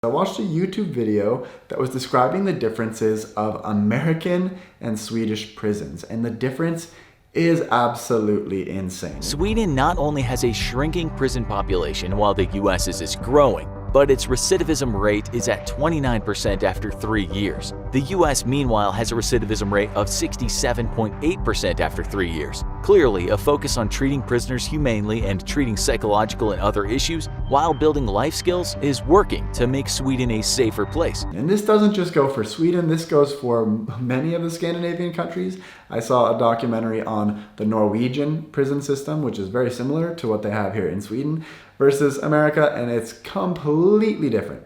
I watched a YouTube video that was describing the differences of American and Swedish prisons, and the difference is absolutely insane. Sweden not only has a shrinking prison population while the US is growing, but its recidivism rate is at 29% after 3 years. The US, meanwhile, has a recidivism rate of 67.8% after 3 years. Clearly, a focus on treating prisoners humanely and treating psychological and other issues while building life skills is working to make Sweden a safer place. And this doesn't just go for Sweden, this goes for many of the Scandinavian countries. I saw a documentary on the Norwegian prison system, which is very similar to what they have here in Sweden, versus America, and it's completely different.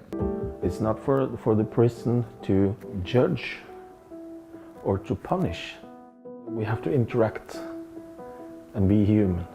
It's not for the prison to judge or to punish. We have to interact and be human.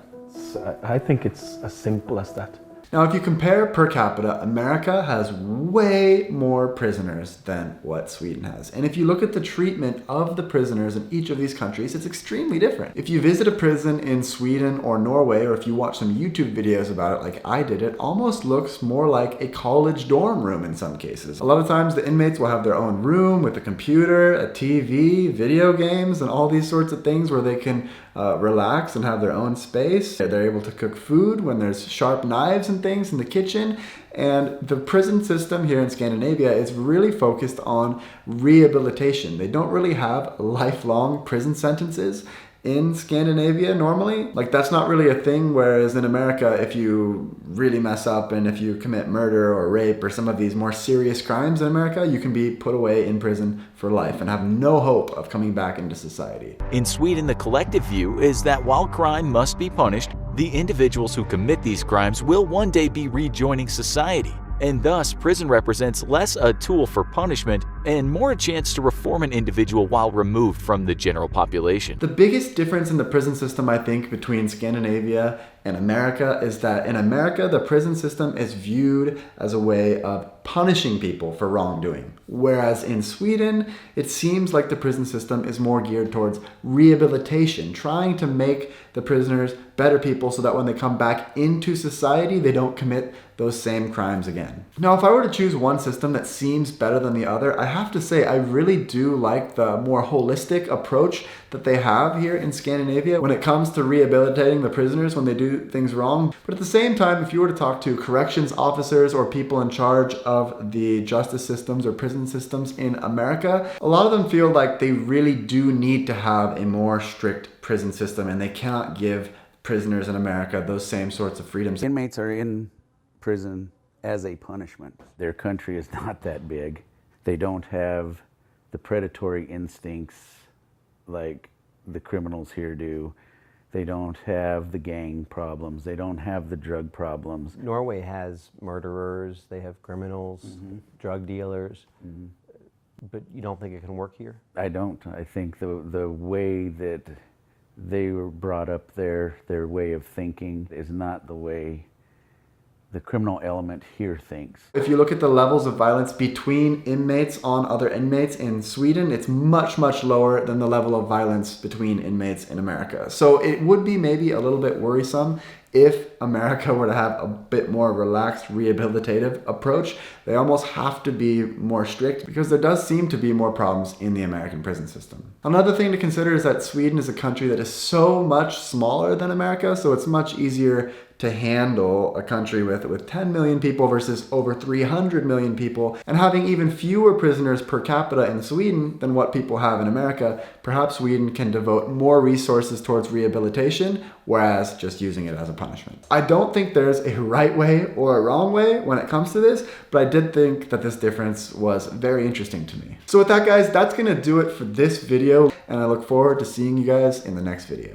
I think it's as simple as that. Now, if you compare per capita, America has way more prisoners than what Sweden has. And if you look at the treatment of the prisoners in each of these countries, it's extremely different. If you visit a prison in Sweden or Norway, or if you watch some YouTube videos about it like I did, it almost looks more like a college dorm room in some cases. A lot of times the inmates will have their own room with a computer, a TV, video games, and all these sorts of things where they can relax and have their own space. They're able to cook food when there's sharp knives and things in the kitchen. And the prison system here in Scandinavia is really focused on rehabilitation. They don't really have lifelong prison sentences in Scandinavia normally. Like, that's not really a thing, whereas in America, if you really mess up and if you commit murder or rape or some of these more serious crimes in America, you can be put away in prison for life and have no hope of coming back into society. In Sweden, the collective view is that while crime must be punished, the individuals who commit these crimes will one day be rejoining society. And thus, prison represents less a tool for punishment and more a chance to reform an individual while removed from the general population. The biggest difference in the prison system, I think, between Scandinavia and America is that in America, the prison system is viewed as a way of punishing people for wrongdoing. Whereas in Sweden, it seems like the prison system is more geared towards rehabilitation, trying to make the prisoners better people so that when they come back into society, they don't commit those same crimes again. Now, if I were to choose one system that seems better than the other, I have to say I really do like the more holistic approach that they have here in Scandinavia when it comes to rehabilitating the prisoners when they do things wrong. But at the same time, if you were to talk to corrections officers or people in charge of the justice systems or prison systems in America, a lot of them feel like they really do need to have a more strict prison system, and they cannot give prisoners in America those same sorts of freedoms. Inmates are in prison as a punishment. Their country is not that big. They don't have the predatory instincts like the criminals here do. They don't have the gang problems. They don't have the drug problems. Norway has murderers, they have criminals, drug dealers, but you don't think it can work here? I don't. I think the way that they were brought up there, their way of thinking is not the way the criminal element here thinks. If you look at the levels of violence between inmates on other inmates in Sweden, it's much, much lower than the level of violence between inmates in America. So it would be maybe a little bit worrisome if America were to have a bit more relaxed rehabilitative approach. They almost have to be more strict because there does seem to be more problems in the American prison system. Another thing to consider is that Sweden is a country that is so much smaller than America, so it's much easier to handle a country with 10 million people versus over 300 million people, and having even fewer prisoners per capita in Sweden than what people have in America. Perhaps Sweden can devote more resources towards rehabilitation, whereas just using it as a punishment. I don't think there's a right way or a wrong way when it comes to this, but I did think that this difference was very interesting to me. So with that, guys, that's gonna do it for this video, and I look forward to seeing you guys in the next video.